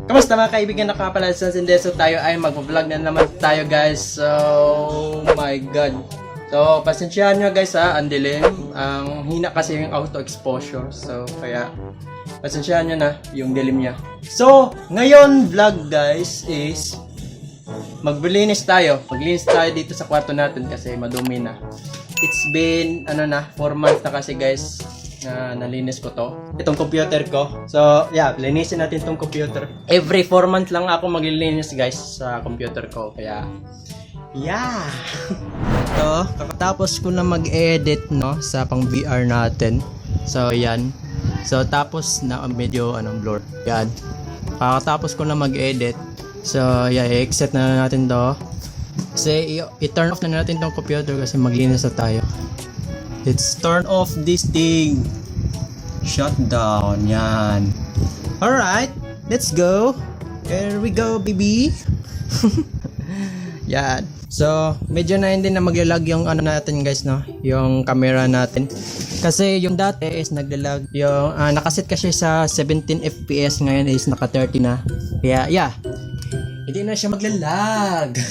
Kamusta mga kaibigan, nakapala sa Sindeso, tayo ay mag-vlog na naman tayo guys. So, my god. So, pasensyahan nyo guys ha, ang dilim. Ang hina kasi yung auto exposure. So, kaya pasensyahan nyo na yung dilim niya. So, ngayon vlog guys is maglinis tayo. Maglinis tayo dito sa kwarto natin kasi madumi na. It's been 4 months na kasi guys na nalinis ko to. Itong computer ko. So, yeah, linisin natin itong computer. Every 4 months lang ako maglilinis guys sa computer ko. Kaya, yeah. Ito, kakatapos ko na mag-edit no sa pang VR natin. So, yan. So, tapos na medyo blur. Yan. Kakatapos ko na mag-edit. So, yeah, i-exit na natin to. Kasi, i-turn off na natin tong computer kasi maglinis na tayo. Let's turn off this thing. Shut down. Yan. Alright. Let's go. Here we go, baby. Yan. So, medyo na hindi na maglalag yung natin guys, no? Yung camera natin. Kasi yung dati is naglalag. Yung, nakaset kasi sa 17 FPS. Ngayon is naka 30 na. Kaya, yeah. Hindi na siya maglalag.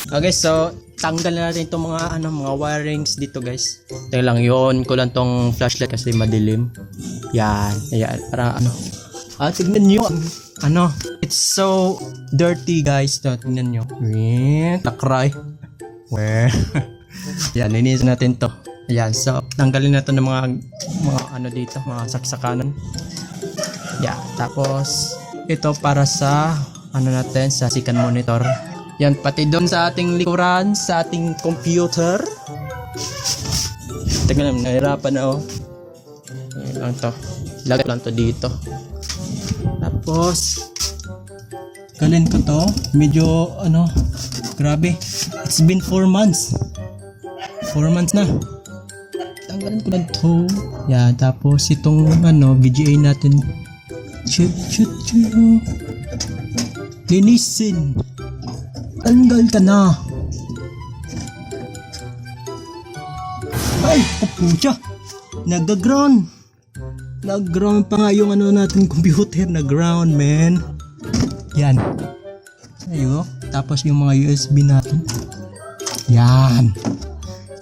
Okay, so tanggal na natin itong mga mga wirings dito guys. Teka lang, yun ko lang tong flashlight kasi madilim. Yan, ayan, para tignan nyo. It's so dirty guys. Tignan nyo. Takray. Yan, linisin natin to. Ayan, so tanggalin na to ng mga dito, mga saksakanan. Yeah, tapos ito para sa natin, sa second monitor. Yan, pati doon sa ating likuran, sa ating computer. Teka lang, nahirapan na Ayan lang to. Lagay lang to dito. Tapos, galin ko to. Medyo, grabe. It's been 4 months. 4 months na. Tanggalin ko lang to. Yan, tapos itong, VGA natin. Linisin. Tanggal ka na. Ay, pucha. Nag-ground. Nag-ground pa nga yung natin computer. Nag-ground, man. Yan. Ayo. Tapos yung mga USB natin. Yan.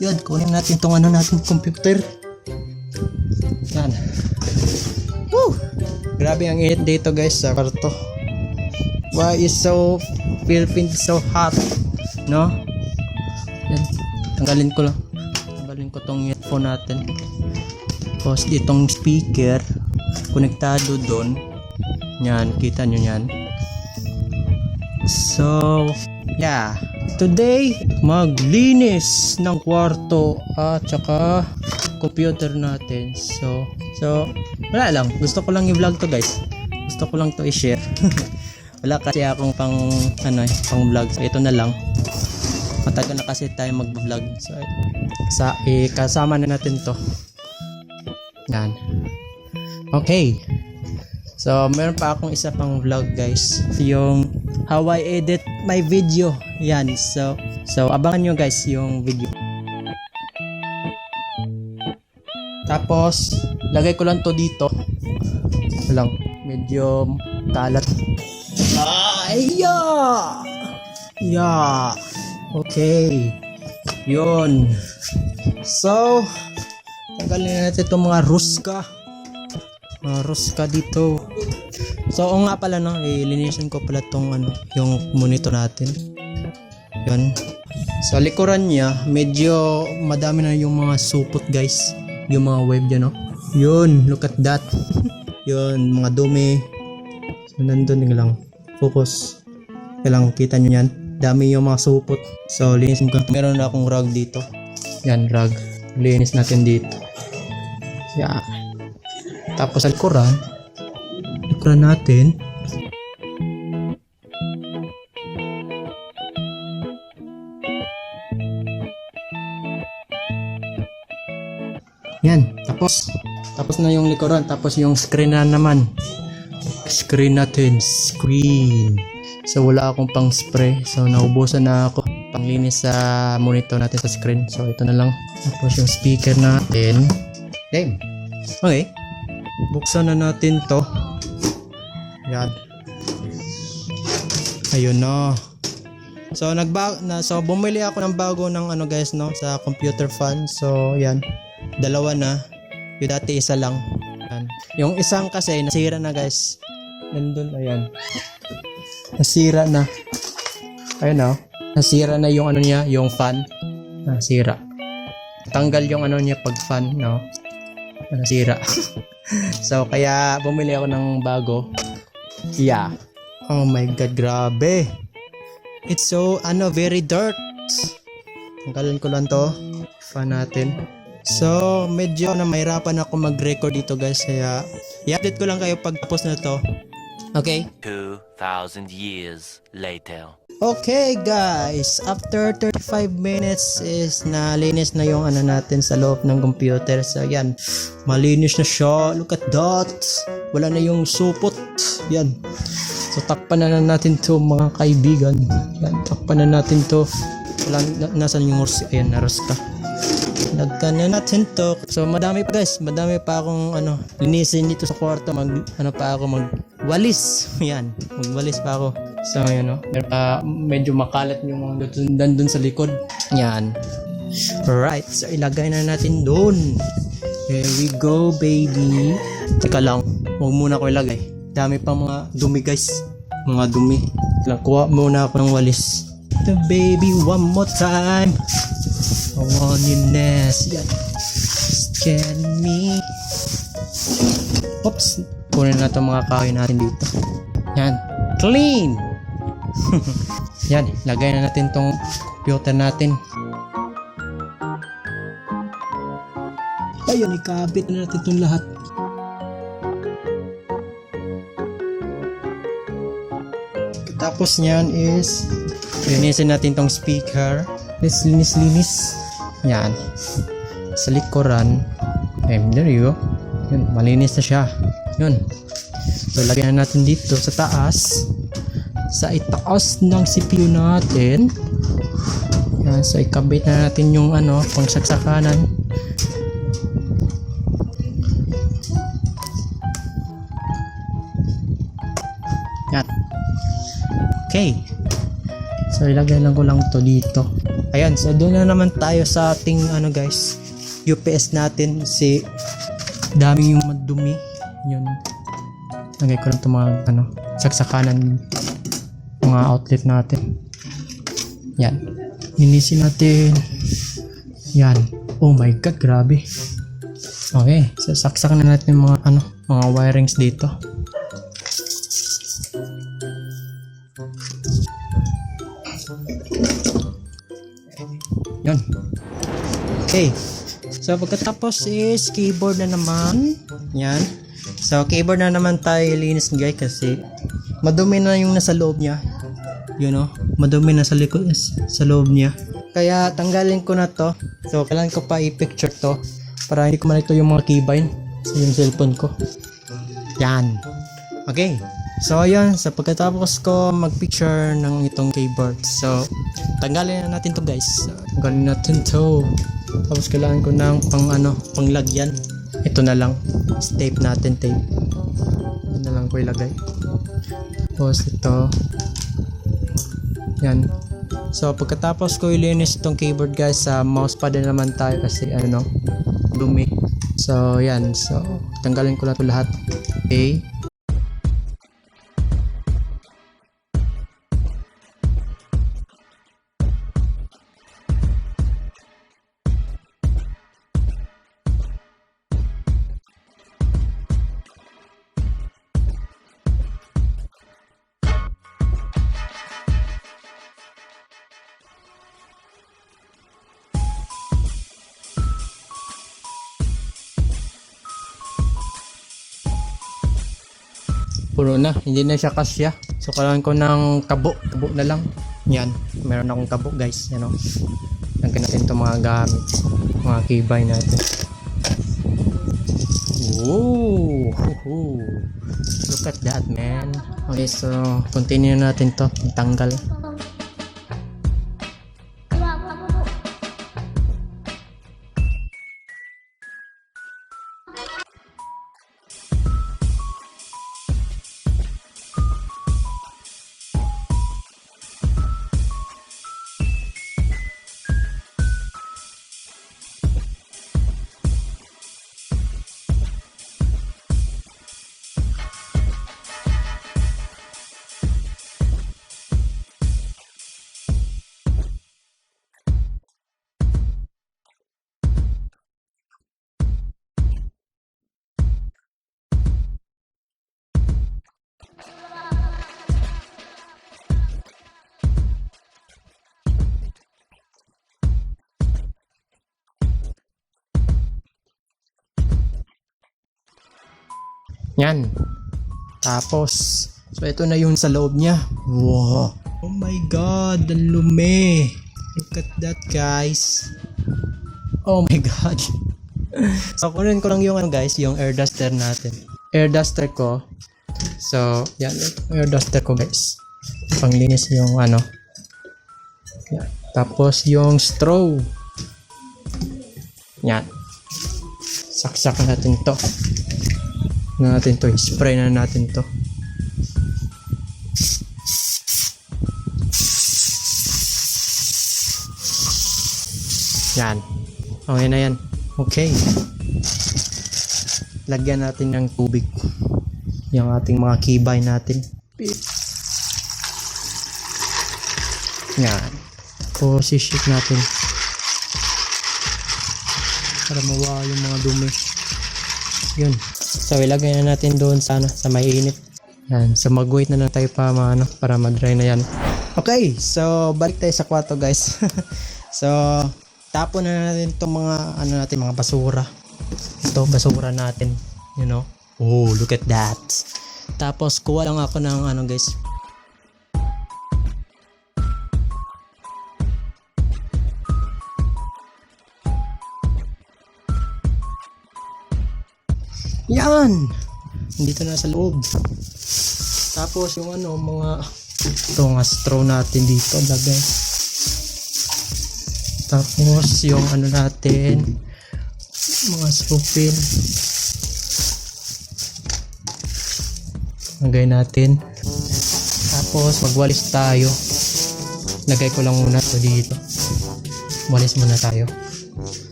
Yan. Kunin natin tong natin computer. Yan. Woo! Grabe ang init dito guys sa kwarto. Why is so Philippines so hot, no? Yan. Tanggalin ko tong headphone natin. Tapos itong speaker konektado doon. Yan, kita nyo yan. So, yeah. Today, maglinis ng kwarto at saka computer natin. So, wala lang. Gusto ko lang i-vlog to guys. Gusto ko lang to i-share. Wala kasi akong pang vlog. So ito na lang. Matagal na kasi tayo mag-vlog. So kasama na natin to. Yan. Okay. So meron pa akong isa pang vlog guys. Yung how I edit my video. Yan. So abangan nyo guys yung video. Tapos lagay ko lang to dito. Lang medyo kalat. Yeah. Okay. Yun. So, tanggalin na natin itong mga ruska. Mga ruska dito. So, nga pala ilinisin ko pala itong yung monitor natin. Yun. Sa likuran niya, medyo madami na yung mga supot guys. Yung mga web dyan, Yun, look at that. Yun, mga dumi. So, nandun lang. Focus. Kailangan kita nyo yan. Dami yung mga supot. So, linisin ko. Meron na akong rug dito. Yan, rug. Linis natin dito. Yan. Tapos, likuran natin. Yan. Tapos na yung likuran. Tapos yung screen na naman. Screen natin. So wala akong pang spray. So naubusan na ako panglinis sa monitor natin sa screen. So ito na lang. Tapos yung speaker natin. Okay. buksan na natin to. Yan. Ayun na. So so bumili ako ng bago ng ano guys no sa computer fan. So yan. Dalawa na. Yung dati isa lang. Yan. Yung isang kasi nasira na guys. Nandun ayan. Nasira na. Ayun oh. Nasira na yung ano niya, yung fan. Nasira. Tanggal yung ano niya pag fan, no. Nasira. So kaya bumili ako ng bago. Yeah. Oh my god, grabe. It's so very dirt. Tanggalan ko lang to. Fan natin. So medyo na mahirapan ako mag-record dito guys, kaya i-update ko lang kayo pag tapos na to. Okay? 2,000 years later. Okay guys, after 35 minutes is nalinis na yung ano natin sa loob ng computer. So yan, malinis na siya. Look at that. Wala na yung supot. Yan. So takpan na natin to mga kaibigan. Yan, takpan na natin to. Wala, nasan yung horse? Ayan, narosta. Lagkan na natin to. So madami pa guys, madami pa akong linisin dito sa kwarto. Magwalis. Yan, magwalis pa ako. So yun no. Medyo makalat yung mga dun sa likod. Yan. Alright, so ilagay na natin dun. Here we go baby. Teka lang, huwag muna ko ilagay. Dami pa mga dumi guys. Mga dumi. Kuha muna ako ng walis. The baby one more time. I want you nest. Yan. Scan me. Oops. Kunin na itong mga kahoy natin dito. Yan. Clean. Yan. Lagay na natin itong computer natin. Ayun. Ikabit na natin itong lahat. Tapos niyan is linisin natin itong speaker. Let's linis. Yan. Sa likuran. There you go. Yun, malinis na siya. Yun. So, lagyan na natin dito sa taas. Sa itaas ng CPU natin. Yan. So, ikabit na natin yung pangsaksakanan. Yan. Okay. So, ilagay lang ko lang to dito. Ayan, so doon na naman tayo sa ating guys, UPS natin. Si dami yung madumi. Yun. Lagay ko lang itong mga saksakanan, mga outlet natin. Yan. Linisin natin. Yan. Oh my god, grabe. Okay, so saksak na natin yung mga wirings dito. Yun. Okay. So pagkatapos is keyboard na naman. Yan. So keyboard na naman tayo linis guys kasi madumi na yung nasa loob niya. You know, madumi na sa likod sa loob niya. Kaya tanggalin ko na to. So kailangan ko pa i-picture to para hindi ko malito yung mga keybind sa yung cellphone ko. Yan. Okay. So ayun, sa pagkatapos ko mag-picture ng itong keyboard. So tanggalin na natin to guys. Tanggalin natin to. Tapos kailangan ko ng panglagyan. Ito na lang. Tape natin, tape. Ito na lang ko ilagay. Tapos ito. Yan. So pagkatapos ko ilinis itong keyboard guys, sa mousepad na naman tayo kasi dumi. So yan. So tanggalin ko na ito lahat. Okay. Puro na, hindi na siya kasya. So kailangan ko ng kabo na lang. Yan, meron akong kabo guys. Lagyan natin itong mga gamit, mga keybind natin. Whoa! Look at that man. Okay, so continue natin to. Tanggal. Yan. Tapos, so ito na yung sa loob niya. Wow. Oh my god, ang lumi. Look at that, guys. Oh my god. So, kunin ko lang yung guys, yung air duster natin. Air duster ko. So, yan, air duster ko, guys. Panglinis yung ano. Yan. Tapos yung straw. Yan. Saksak natin to. Spray na natin to. Yan. Okay na yan. Okay. Lagyan natin ng tubig. Yung ating mga kibay natin. Yan. Shake natin. Para mawala yung mga dumi. Yun. So, ilagay na natin doon sana sa may init. Yan. So, mag-wait na lang tayo para ma-dry na yan. Okay. So, balik tayo sa kwarto, guys. So, tapon na natin itong mga, mga basura. Ito, basura natin. You know? Oh, look at that. Tapos, kuha lang ako ng guys. Yan! Dito na sa loob. Tapos, yung mga straw natin dito, lagay. Tapos, yung natin, mga supin. Lagay natin. Tapos, magwalis tayo. Lagay ko lang muna to dito. Walis muna tayo.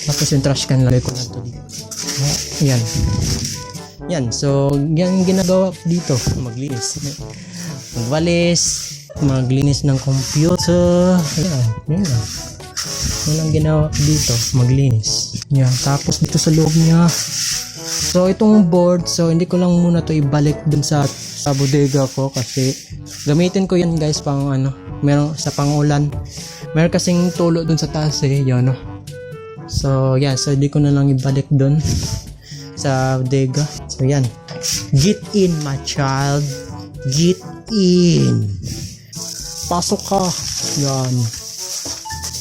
Tapos, yung trash can, lagay ko lang to dito. Yan. Yan. So, yan ginagawa dito. Maglinis. Magwalis. Maglinis ng computer. Yan. Yan. Yan ang ginawa dito. Maglinis. Yan. Tapos dito sa loob niya. So, itong board. So, hindi ko lang muna to ibalik dun sa bodega ko. Kasi, gamitin ko yan guys pang meron sa pangulan. Meron kasing tulo dun sa taas Yan So, yan. So, hindi ko na lang ibalik dun sa bodega. So, yan. Get in, my child. Get in. Pasok ka. Yan.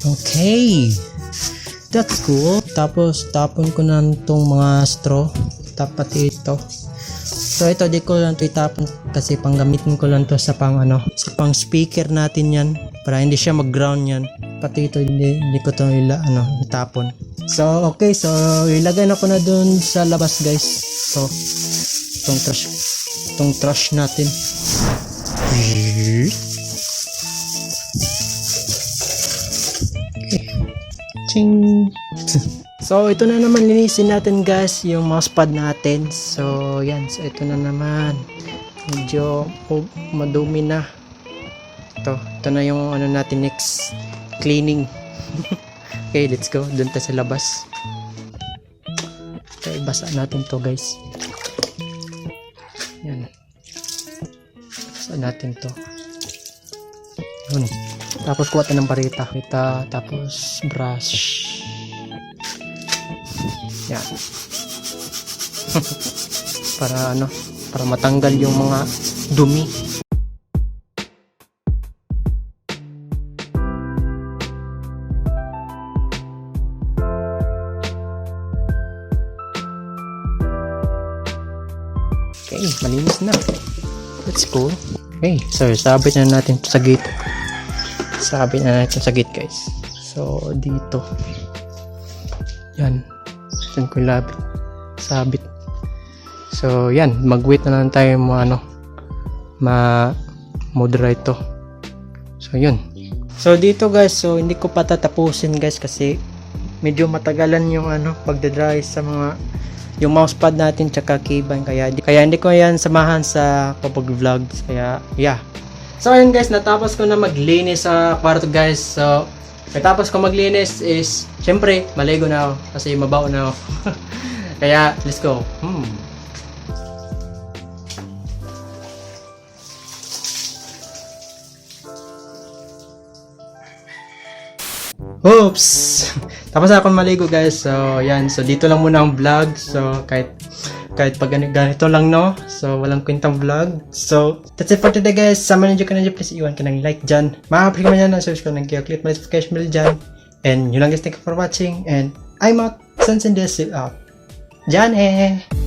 Okay. That's cool. Tapos, tapon ko na itong mga straw. Tapat ito. So, ito, di ko lang ito itapon kasi panggamitin ko lang to sa sa pang speaker natin yan. Para hindi siya mag-ground yan. Pati ito, hindi ko ito itapon. So, okay. So, ilagay na ko na dun sa labas, guys. So, itong trash natin. Okay. Ching! So, ito na naman. Linisin natin, guys, yung mousepad natin. So, yan. So, ito na naman. Medyo madumi na. Ito na yung natin next cleaning. Okay, let's go. Doon tayo sa labas. Okay, basa natin to guys. Yan. Basa natin to. Yun. Tapos kuha tayo ng barita. Tapos brush. Yan. Para matanggal yung mga dumi. Okay, malinis na. Let's go. Okay, so sabit na natin sa gate. Sabit na natin sa gate, guys. So, dito. Yan. Diyan ko labit. Sabit. So, yan. Mag-wait na lang tayo ma-moderate to. So, yun. So, dito, guys. So, hindi ko pa tatapusin, guys, kasi medyo matagalan yung pagdadry sa yung mousepad natin tsaka keybind, kaya hindi ko yan samahan sa pag-vlog. Kaya yeah. So ayun guys, natapos ko na maglinis sa kwarto guys. So natapos ko maglinis is syempre maligo na ako kasi mabaho na ako. Kaya let's go. Oops! Tapos akong maligo guys. So yan, so dito lang muna ang vlog. So kahit kahit pag ganito lang, no? So, walang kwentang vlog. So, that's it for today, guys. Sama nandiyo ka nandiyo. Please, iwan ka ng like dyan. Makapili ka man yan. Subscribe ng click notification bell dyan. And yun lang, guys. Thank you for watching. And I'm out. Sans and Desu out. Dyan eh!